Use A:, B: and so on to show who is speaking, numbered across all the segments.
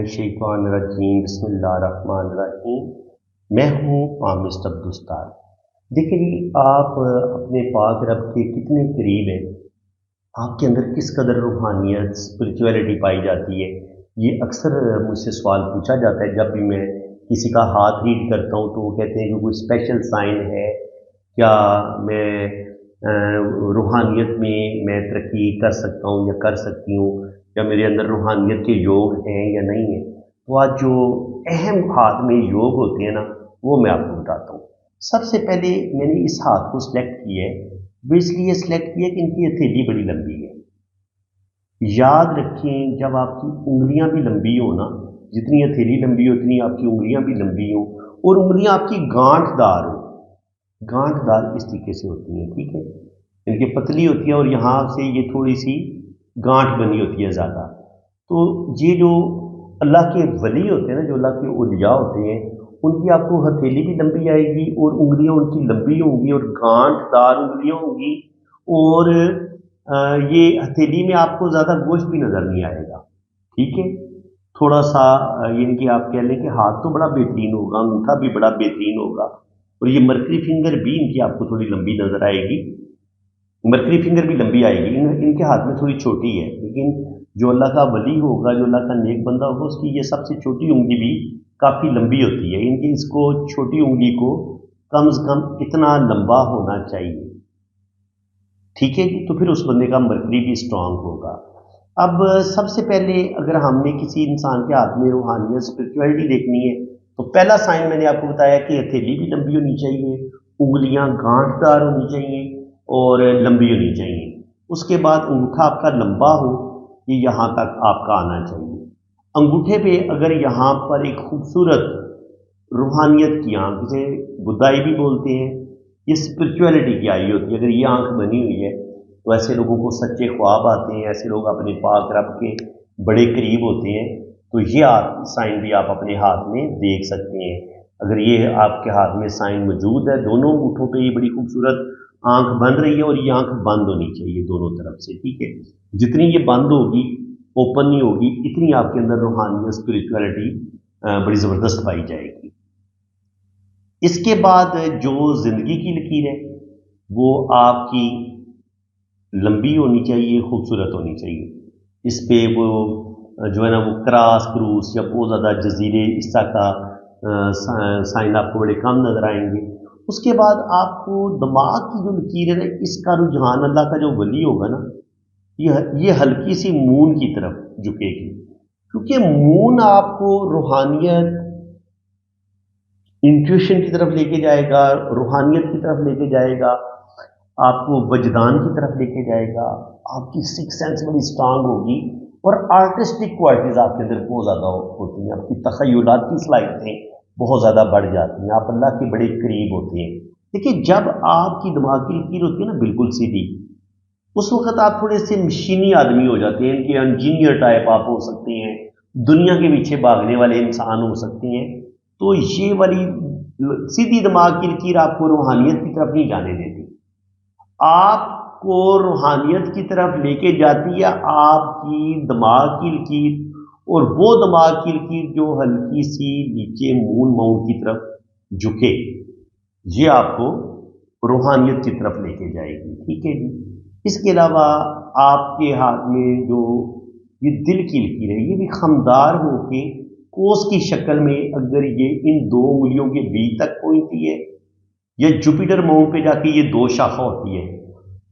A: शैतानिर्रजीम बिस्मिल्लाहिर्रहमानिर्रहीम। मैं हूँ आमिर अब्दुस्तार। देखिए जी, आप अपने पाक रब के कितने करीब हैं, आपके अंदर किस कदर रूहानियत स्पिरिचुअलिटी पाई जाती है। ये अक्सर मुझसे सवाल पूछा जाता है जब भी मैं किसी का हाथ रीड करता हूँ, तो वो कहते हैं कि कोई स्पेशल साइन है क्या, मैं रूहानियत में मैं तरक्की कर सकता हूँ या कर सकती हूँ, या मेरे अंदर रूहानियत के योग हैं या नहीं है। तो आज जो अहम हाथ में योग होते हैं ना, वो मैं आपको बताता हूँ। सबसे पहले मैंने इस हाथ को सिलेक्ट किया है, वो इसलिए सिलेक्ट किया कि इनकी हथेली बड़ी लंबी है। याद रखें, जब आपकी उंगलियां भी लंबी हो ना, जितनी हथेली लंबी हो उतनी आपकी उंगलियां भी लंबी हो, और उंगलियां आपकी गांठदार हो। गांठदार इस तरीके से होती हैं, ठीक है। इनकी पतली होती है और यहाँ से ये थोड़ी सी गांठ बनी होती है ज़्यादा। तो ये जो अल्लाह के वली होते हैं ना, जो अल्लाह के औलिया होते हैं, उनकी आपको हथेली भी लंबी आएगी और उंगलियां उनकी लंबी होंगी और गांठदार उंगलियां होंगी। और ये हथेली में आपको ज़्यादा गोश्त भी नज़र नहीं आएगा, ठीक है। थोड़ा सा यानी कि आप कह लें कि हाथ तो बड़ा बेहतरीन होगा, अंगूठा भी बड़ा बेहतरीन होगा, और ये मर्करी फिंगर भी इनकी आपको थोड़ी लंबी नज़र आएगी। मर्करी फिंगर भी लंबी आएगी, इनके हाथ में थोड़ी छोटी है, लेकिन जो अल्लाह का वली होगा, जो अल्लाह का नेक बंदा होगा, उसकी ये सबसे छोटी उंगली भी काफ़ी लंबी होती है। इनकी इसको छोटी उंगली को कम से कम इतना लंबा होना चाहिए, ठीक है जी। तो फिर उस बंदे का मर्करी भी स्ट्रांग होगा। अब सबसे पहले अगर हमने किसी इंसान के हाथ में रूहानियत स्पिरिचुअलिटी देखनी है, तो पहला साइन मैंने आपको बताया कि हथेली भी लंबी होनी चाहिए, उंगलियां गांठदार होनी चाहिए और लंबी होनी चाहिए। उसके बाद अंगूठा आपका लंबा हो, ये यहाँ तक आपका आना चाहिए। अंगूठे पे अगर यहाँ पर एक खूबसूरत रूहानियत की आंख, जिसे बुदाई भी बोलते हैं, ये स्पिरिचुअलिटी की आई होती है, अगर ये आंख बनी हुई है तो ऐसे लोगों को सच्चे ख्वाब आते हैं, ऐसे लोग अपने पाक रब के बड़े करीब होते हैं। तो ये आप साइन भी आप अपने हाथ में देख सकते हैं। अगर ये आपके हाथ में साइन मौजूद है, दोनों अंगूठों पे ये बड़ी खूबसूरत आंख बन रही है, और ये आंख बंद होनी चाहिए दोनों तरफ से, ठीक है। जितनी ये बंद होगी, ओपन नहीं होगी, इतनी आपके अंदर रूहानियत स्पिरिचुअलिटी बड़ी ज़बरदस्त पाई जाएगी। इसके बाद जो ज़िंदगी की लकीर है, वो आपकी लंबी होनी चाहिए, खूबसूरत होनी चाहिए। इस पे वो जो है ना, वो क्रॉस क्रूस या बहुत ज़्यादा जजीरे इस तरह का साइन आपको बड़े कम नज़र आएंगे। उसके बाद आपको दिमाग की जो लकीर है ना, इसका रुझान अल्लाह का जो वली होगा ना, ये हल्की सी मून की तरफ झुकेगी, क्योंकि मून आपको रूहानियत इंट्यूशन की तरफ लेके जाएगा, रूहानियत की तरफ लेके जाएगा, आपको वजदान की तरफ लेके जाएगा, आपकी सिक्स सेंस बड़ी स्ट्रांग होगी, और आर्टिस्टिक क्वालिटीज आपके अंदर बहुत ज़्यादा होती हैं, आपकी तखय्युलात की सलाहियतें बहुत ज़्यादा बढ़ जाती हैं, आप अल्लाह के बड़े करीब होते हैं। देखिए, जब आपकी दिमाग की लकीर होती है ना बिल्कुल सीधी, उस वक्त आप थोड़े से मशीनी आदमी हो जाते हैं, इनके इंजीनियर टाइप आप हो सकते हैं, दुनिया के पीछे भागने वाले इंसान हो सकते हैं। तो ये वाली सीधी दिमाग की लकीर आपको रूहानियत की तरफ नहीं जाने देती, आपको रूहानियत की तरफ लेके जाती है आपकी दिमाग की लकीर, और वो दिमाग की लकीर जो हल्की सी नीचे मून माउंट की तरफ झुके, ये आपको रूहानियत की तरफ लेके जाएगी, ठीक है जी। इसके अलावा आपके हाथ में जो ये दिल की लकीर है, ये भी खमदार होके कोस की शक्ल में, अगर ये इन दो उंगलियों के बीच तक पहुंचती है, या जुपिटर माउंट पे जाके ये दो शाखा होती है,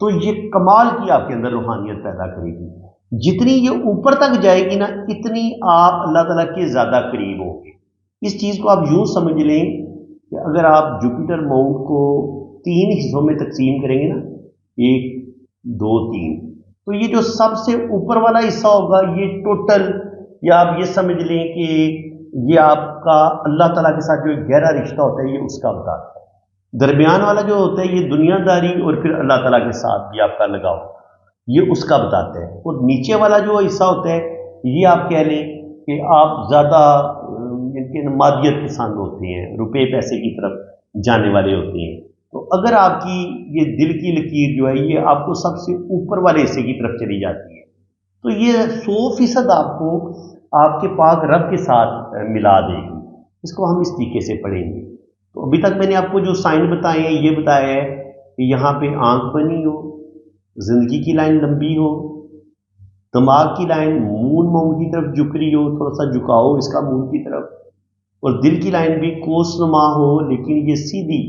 A: तो ये कमाल की आपके अंदर रूहानियत पैदा करेगी। जितनी ये ऊपर तक जाएगी ना, इतनी आप अल्लाह ताला के ज़्यादा करीब होंगे। इस चीज़ को आप यूँ समझ लें कि अगर आप जुपिटर माउंट को 3 हिस्सों में तकसीम करेंगे ना, 1 2 3, तो ये जो सबसे ऊपर वाला हिस्सा होगा, ये टोटल, या आप ये समझ लें कि ये आपका अल्लाह ताला के साथ जो एक गहरा रिश्ता होता है, ये उसका बताता है। दरमियान वाला जो होता है, ये दुनियादारी और फिर अल्लाह ताला के साथ भी आपका लगाव, ये उसका बताता है। और नीचे वाला जो हिस्सा होता है, ये आप कह लें कि आप ज़्यादा इनके मादियत पसंद होते हैं, रुपए पैसे की तरफ जाने वाले होते हैं, تو اگر آپ کی یہ دل کی لکیر جو ہے یہ آپ کو سب سے اوپر والے حصے کی طرف چلی جاتی ہے تو یہ 100% آپ کو آپ کے پاک رب کے ساتھ ملا دے گی. اس کو ہم اس طریقے سے پڑھیں گے. تو ابھی تک میں نے آپ کو جو سائن بتائے ہیں یہ بتایا ہے کہ یہاں پہ آنکھ بنی ہو، زندگی کی لائن لمبی ہو، دماغ کی لائن مون مون کی طرف جھک رہی ہو، تھوڑا سا جھکاؤ اس کا مون کی طرف، اور دل کی لائن بھی کوس نما ہو لیکن یہ سیدھی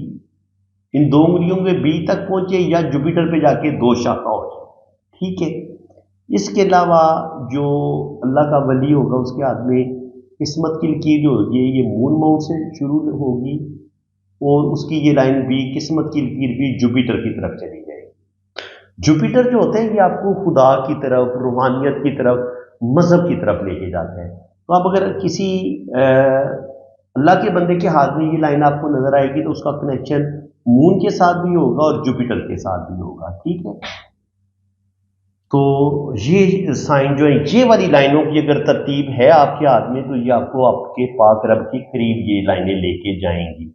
A: ان 2 انگلیوں کے بیچ تک پہنچے یا جوپیٹر پہ جا کے 2 شاخہ ہو جائے. ٹھیک ہے. اس کے علاوہ جو اللہ کا ولی ہوگا اس کے ہاتھ میں قسمت کی لکیر جو ہوگی یہ مون ماؤنٹ سے شروع ہوگی اور اس کی یہ لائن بھی قسمت کی لکیر بھی جوپیٹر کی طرف چلی جائے گی. جوپیٹر جو ہوتا ہے یہ آپ کو خدا کی طرف، روحانیت کی طرف، مذہب کی طرف لے کے جاتا ہے. تو آپ اگر کسی اللہ کے بندے کے ہاتھ میں یہ لائن آپ کو نظر آئے گی تو اس کا کنیکشن مون کے ساتھ بھی ہوگا اور جوپیٹر کے ساتھ بھی ہوگا. ٹھیک ہے. تو یہ سائن جو ہے یہ والی لائنوں کی اگر ترتیب ہے آپ کے ہاتھ میں تو یہ آپ کو آپ کے پاک رب کے قریب یہ لائنیں لے کے جائیں گی.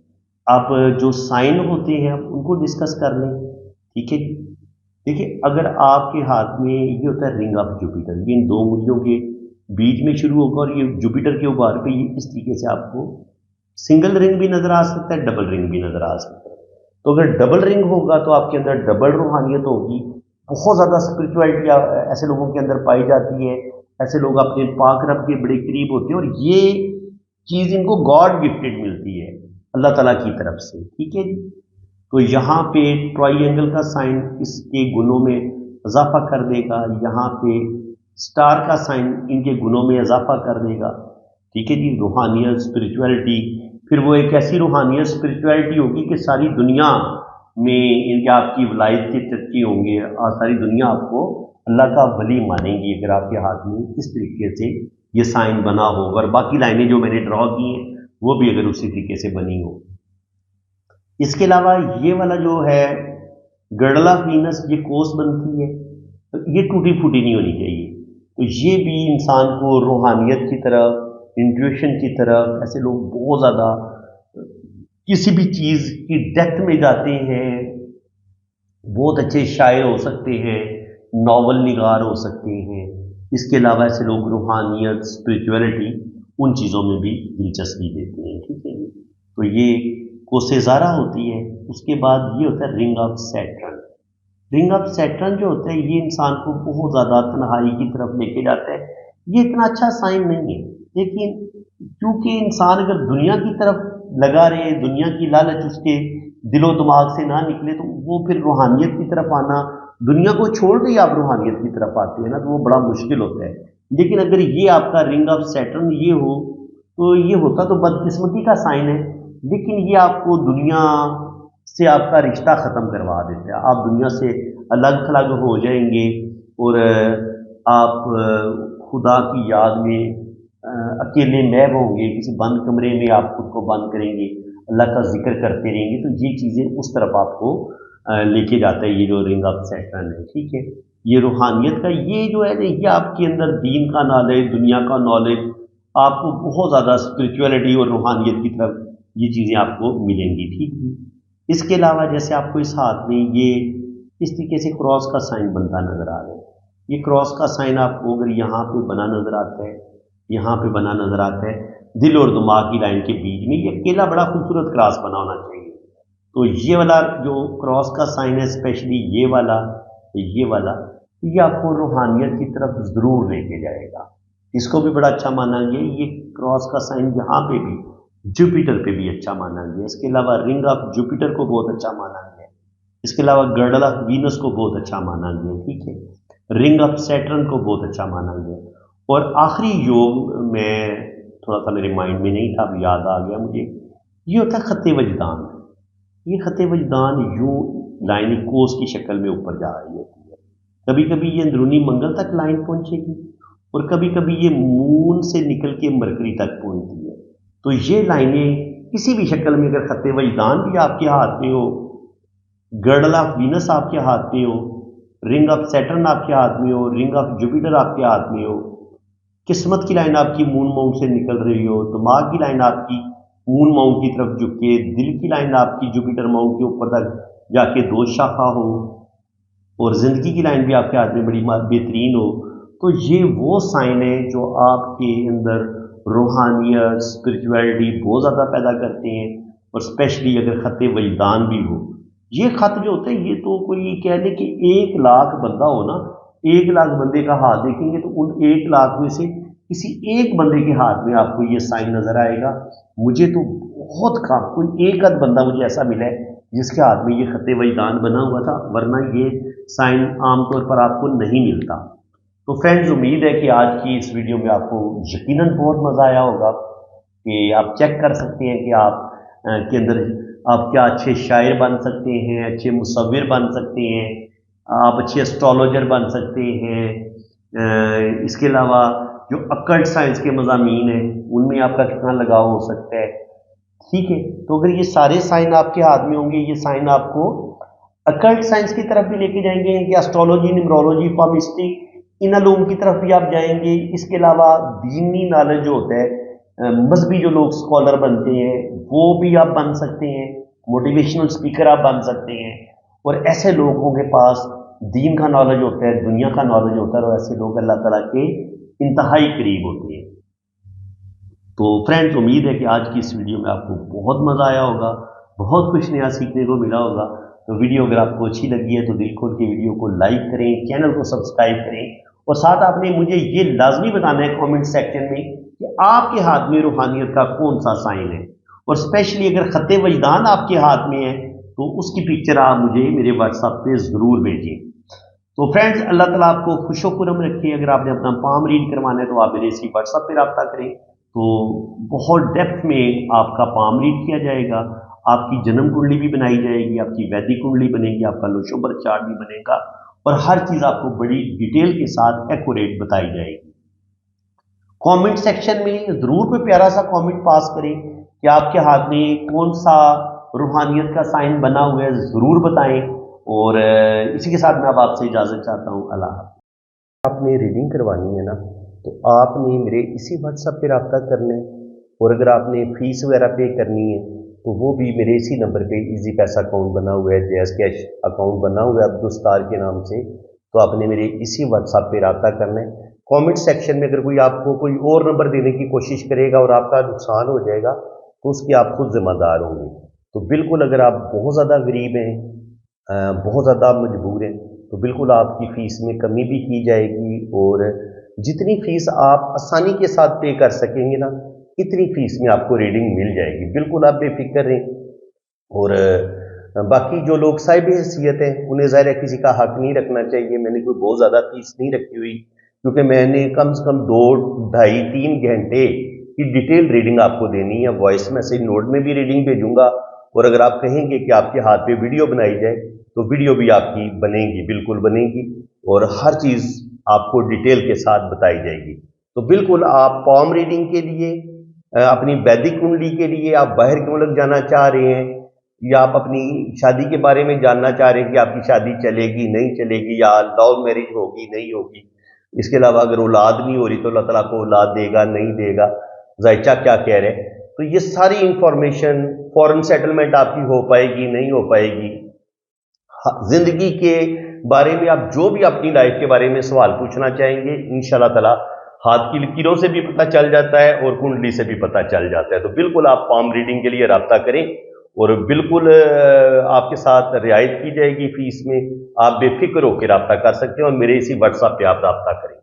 A: آپ جو سائن ہوتے ہیں ان کو ڈسکس کر لیں. ٹھیک ہے جی. دیکھیے اگر آپ کے ہاتھ میں یہ ہوتا ہے رنگ آف جوپیٹر، یہ ان 2 انگلیوں کے بیچ میں شروع ہوگا اور یہ جوپیٹر کے اوپر پہ یہ اس طریقے سے آپ کو سنگل رنگ بھی نظر آ سکتا ہے، ڈبل رنگ بھی نظر آ سکتا ہے. تو اگر ڈبل رنگ ہوگا تو آپ کے اندر ڈبل روحانیت ہوگی، بہت زیادہ اسپرچویلٹی ایسے لوگوں کے اندر پائی جاتی ہے. ایسے لوگ اپنے پاک رب کے بڑے قریب ہوتے ہیں اور یہ چیز ان کو گاڈ گفٹڈ ملتی ہے اللہ تعالیٰ کی طرف سے. ٹھیک ہے جی. تو یہاں پہ ٹرائی اینگل کا سائن اس کے گنوں میں اضافہ کر دے گا، یہاں پہ سٹار کا سائن ان کے گنوں میں اضافہ کر دے گا. ٹھیک ہے جی. روحانیت، اسپرچویلٹی، پھر وہ ایک ایسی روحانیت اسپرچویلٹی ہوگی کہ ساری دنیا میں ان کے آپ کی ولایت کے چرچے ہوں گے اور ساری دنیا آپ کو اللہ کا ولی مانیں گی اگر آپ کے ہاتھ میں اس طریقے سے یہ سائن بنا ہو اور باقی لائنیں جو میں نے ڈرا کی ہیں وہ بھی اگر اسی طریقے سے بنی ہو. اس کے علاوہ یہ والا جو ہے گرڈل آف وینس یہ کوس بنتی ہے، یہ ٹوٹی پھوٹی نہیں ہونی چاہیے. تو یہ بھی انسان کو روحانیت کی طرف، انٹیویشن کی طرف، ایسے لوگ بہت زیادہ کسی بھی چیز کی ڈیپتھ میں جاتے ہیں، بہت اچھے شاعر ہو سکتے ہیں، ناول نگار ہو سکتے ہیں. اس کے علاوہ ایسے لوگ روحانیت، اسپرچویلٹی ان چیزوں میں بھی دلچسپی دیتے ہیں. ٹھیک ہے. تو یہ کوسیزارا ہوتی ہے. اس کے بعد یہ ہوتا ہے رنگ آف سیٹرن. رنگ آف سیٹرن جو ہوتا ہے یہ انسان کو بہت زیادہ تنہائی کی طرف لے کے جاتا ہے. یہ اتنا اچھا سائن نہیں ہے لیکن کیونکہ انسان اگر دنیا کی طرف لگا رہے، دنیا کی لالچ اس کے دل و دماغ سے نہ نکلے تو وہ پھر روحانیت کی طرف آنا، دنیا کو چھوڑ کے آپ روحانیت کی طرف آتے ہیں نا تو وہ بڑا مشکل ہوتا ہے. لیکن اگر یہ آپ کا رنگ آف سیٹرن یہ ہو تو یہ ہوتا تو بدقسمتی کا سائن ہے لیکن یہ آپ کو دنیا سے آپ کا رشتہ ختم کروا دیتا ہے. آپ دنیا سے الگ تھلگ ہو جائیں گے اور آپ خدا کی یاد میں اکیلے محو ہوں گے، کسی بند کمرے میں آپ خود کو بند کریں گے، اللہ کا ذکر کرتے رہیں گے. تو یہ چیزیں اس طرف آپ کو لے کے جاتا ہے یہ جو رنگ آف سیٹرن ہے. ٹھیک ہے. یہ روحانیت کا یہ جو ہے یہ آپ کے اندر دین کا نالج، دنیا کا نالج، آپ کو بہت زیادہ اسپرچویلٹی اور روحانیت کی طرف یہ چیزیں آپ کو ملیں گی. ٹھیک ہے. اس کے علاوہ جیسے آپ کو اس ہاتھ میں یہ اس طریقے سے کراس کا سائن بنتا نظر آ رہا ہے. یہ کراس کا سائن آپ کو اگر یہاں پہ بنا نظر آتا ہے، یہاں پہ بنا نظر آتا ہے دل اور دماغ کی لائن کے بیچ میں، یہ اکیلا بڑا خوبصورت کراس بنا ہونا چاہیے. تو یہ والا جو کراس کا سائن ہے اسپیشلی یہ والا یہ آپ کو روحانیت کی طرف ضرور لے کے جائے گا. اس کو بھی بڑا اچھا مانا گیا. یہ کراس کا سائن یہاں پہ بھی جوپیٹر پہ بھی اچھا مانا گیا. اس کے علاوہ رنگ آف جوپیٹر کو بہت اچھا مانا گیا. اس کے علاوہ گرڈل آف وینس کو بہت اچھا مانا گیا. ٹھیک ہے. رنگ آف سیٹرن کو بہت اچھا مانا گیا. اور آخری یوگ میں تھوڑا سا میرے مائنڈ میں نہیں تھا، اب یاد آ گیا مجھے، یہ ہوتا ہے خط وجدان. یہ خط وجدان یوں لائن کوس کی شکل میں اوپر جا رہی ہوتی ہے. کبھی کبھی یہ اندرونی منگل تک لائن پہنچے گی اور کبھی کبھی یہ مون سے نکل کے مرکری تک پہنچتی ہے. تو یہ لائنیں کسی بھی شکل میں اگر خط وجدان بھی آپ کے ہاتھ میں ہو، گرڈل آف وینس آپ کے ہاتھ میں ہو، رنگ آف سیٹرن آپ کے ہاتھ میں ہو، رنگ آف جوپیٹر آپ کے ہاتھ میں ہو، قسمت کی لائن آپ کی مون ماؤنٹ سے نکل رہی ہو، دماغ کی لائن آپ کی मून माउंट की तरफ झुके, दिल की लाइन आपकी जुपिटर माउंट के ऊपर तक जाके 2 शाखा हो, और ज़िंदगी की लाइन भी आपके हाथ में बड़ी बेहतरीन हो, तो ये वो साइन है जो आपके अंदर रूहानियत, स्पिरिचुअलिटी बहुत ज़्यादा पैदा करते हैं। और स्पेशली अगर ख़त वजदान भी हो, ये ख़त जो होते हैं, ये तो कोई कह ले कि 1 लाख बंदा हो ना, 1 लाख बंदे का हाथ देखेंगे तो उन 1 लाख में से किसी एक बंदे के हाथ में आपको ये साइन नज़र आएगा। मुझे तो बहुत कम, कोई एक आध बंदा मुझे ऐसा मिला है जिसके हाथ में ये ख़त वजदान बना हुआ था, वरना ये साइन आमतौर पर आपको नहीं मिलता। तो फ्रेंड्स, उम्मीद है कि आज की इस वीडियो में आपको यकीनन बहुत मज़ा आया होगा, कि आप चेक कर सकते हैं कि आप के अंदर आप क्या अच्छे शायर बन सकते हैं, अच्छे मुसव्विर बन सकते हैं, आप अच्छे एस्ट्रोलॉजर बन सकते हैं। इसके अलावा जो अकल्ट साइंस के मज़ामीन हैं उनमें आपका कितना लगाव हो सकता है। ठीक है, तो अगर ये सारे साइन आपके हाथ में होंगे, ये साइन आपको अकल्ट साइंस की तरफ भी लेके जाएंगे, कि एस्ट्रोलॉजी, न्यूमरोलॉजी, पामिस्ट्री, इन अलूम की तरफ भी आप जाएंगे। इसके अलावा दीनी नॉलेज जो होता है, मजहबी जो लोग स्कॉलर बनते हैं वो भी आप बन सकते हैं, मोटिवेशनल स्पीकर आप बन सकते हैं। और ऐसे लोगों के पास दीन का नॉलेज होता है, दुनिया का नॉलेज होता है, और ऐसे लोग अल्लाह ताला के इंतहाई करीब होते हैं। तो फ्रेंड्स, उम्मीद है कि आज की इस वीडियो में आपको बहुत मज़ा आया होगा, बहुत कुछ नया सीखने को मिला होगा। तो वीडियो अगर आपको अच्छी लगी है तो दिल खोल के वीडियो को लाइक करें, चैनल को सब्सक्राइब करें, और साथ आपने मुझे ये लाजमी बताना है कमेंट सेक्शन में कि आपके हाथ में रूहानियत का कौन सा साइन है। और स्पेशली अगर ख़त वजदान आपके हाथ में है तो उसकी पिक्चर आप मुझे मेरे व्हाट्सएप पे ज़रूर भेजिए। तो फ्रेंड्स, अल्लाह ताला आपको खुशो खुरम रखे। अगर आपने अपना पाम रीड करवाना है तो आप मेरे इसी व्हाट्सएप पे रब्ता करें, तो बहुत डेप्थ में आपका पाम रीड किया जाएगा, आपकी जन्म कुंडली भी बनाई जाएगी, आपकी वैदिक कुंडली बनेगी, आपका लोशोबर चार्ट भी बनेगा, और हर चीज़ आपको बड़ी डिटेल के साथ एक्यूरेट बताई जाएगी। कमेंट सेक्शन में ज़रूर कोई प्यारा सा कमेंट पास करें कि आपके हाथ में कौन सा रूहानियत का साइन बना हुआ है, ज़रूर बताएं। और इसी के साथ मैं अब आपसे इजाज़त चाहता हूँ। अल्लाह हाफ़िज़। आपने रीडिंग करवानी है ना, तो आपने मेरे इसी व्हाट्सएप पे रब्ता करना है, और अगर आपने फ़ीस वगैरह पे करनी है तो वो भी मेरे इसी नंबर पे इजी पैसा अकाउंट बना हुआ है, जैज़ कैश अकाउंट बना हुआ है अब्दुस्तार के नाम से, तो आपने मेरे इसी व्हाट्सएप पे रब्ता करना है। कमेंट सेक्शन में अगर कोई आपको कोई और नंबर देने की कोशिश करेगा और आपका नुकसान हो जाएगा तो उसकी आप खुद जिम्मेदार होंगे। तो बिल्कुल, अगर आप बहुत ज़्यादा गरीब हैं, बहुत ज़्यादा मजबूर हैं, तो बिल्कुल आपकी फ़ीस में कमी भी की जाएगी, और जितनी फ़ीस आप आसानी के साथ पे कर सकेंगे ना, इतनी फ़ीस में आपको रीडिंग मिल जाएगी। बिल्कुल आप बेफिक्र रहें। और बाकी जो लोग साहिब हैसियत हैं उन्हें ज़ाहिर है किसी का हक नहीं रखना चाहिए। मैंने कोई बहुत ज़्यादा फ़ीस नहीं रखी हुई, क्योंकि मैंने कम से कम 2, ढाई, 3 घंटे की डिटेल रीडिंग आपको देनी है। वॉइस मैसेज नोट में भी रीडिंग भेजूंगा, और अगर आप कहेंगे कि आपके हाथ पे वीडियो बनाई जाए तो वीडियो भी आपकी बनेगी, बिल्कुल बनेगी, और हर चीज़ आपको डिटेल के साथ बताई जाएगी। तो बिल्कुल आप पॉम रीडिंग के लिए, अपनी वैदिक कुंडली के लिए, आप बाहर के मुल्क जाना चाह रहे हैं, या आप अपनी शादी के बारे में जानना चाह रहे हैं कि आपकी शादी चलेगी नहीं चलेगी, या लव मैरिज होगी नहीं होगी, इसके अलावा अगर औलाद नहीं हो रही तो अल्लाह ताला को औलाद देगा नहीं देगा, ज़ायचा क्या कह रहे हैं, तो ये सारी इंफॉर्मेशन, फॉरेन सेटलमेंट आपकी हो पाएगी नहीं हो पाएगी, जिंदगी के बारे में आप जो भी अपनी लाइफ के बारे में सवाल पूछना चाहेंगे, इंशाल्लाह ताला हाथ की लकीरों से भी पता चल जाता है और कुंडली से भी पता चल जाता है। तो बिल्कुल आप पाम रीडिंग के लिए रब्ता करें, और बिल्कुल आपके साथ रियायत की जाएगी फीस में। आप बेफिक्र होकर रब्ता कर सकते हैं, और मेरे इसी व्हाट्सएप पे आप रब्ता करें।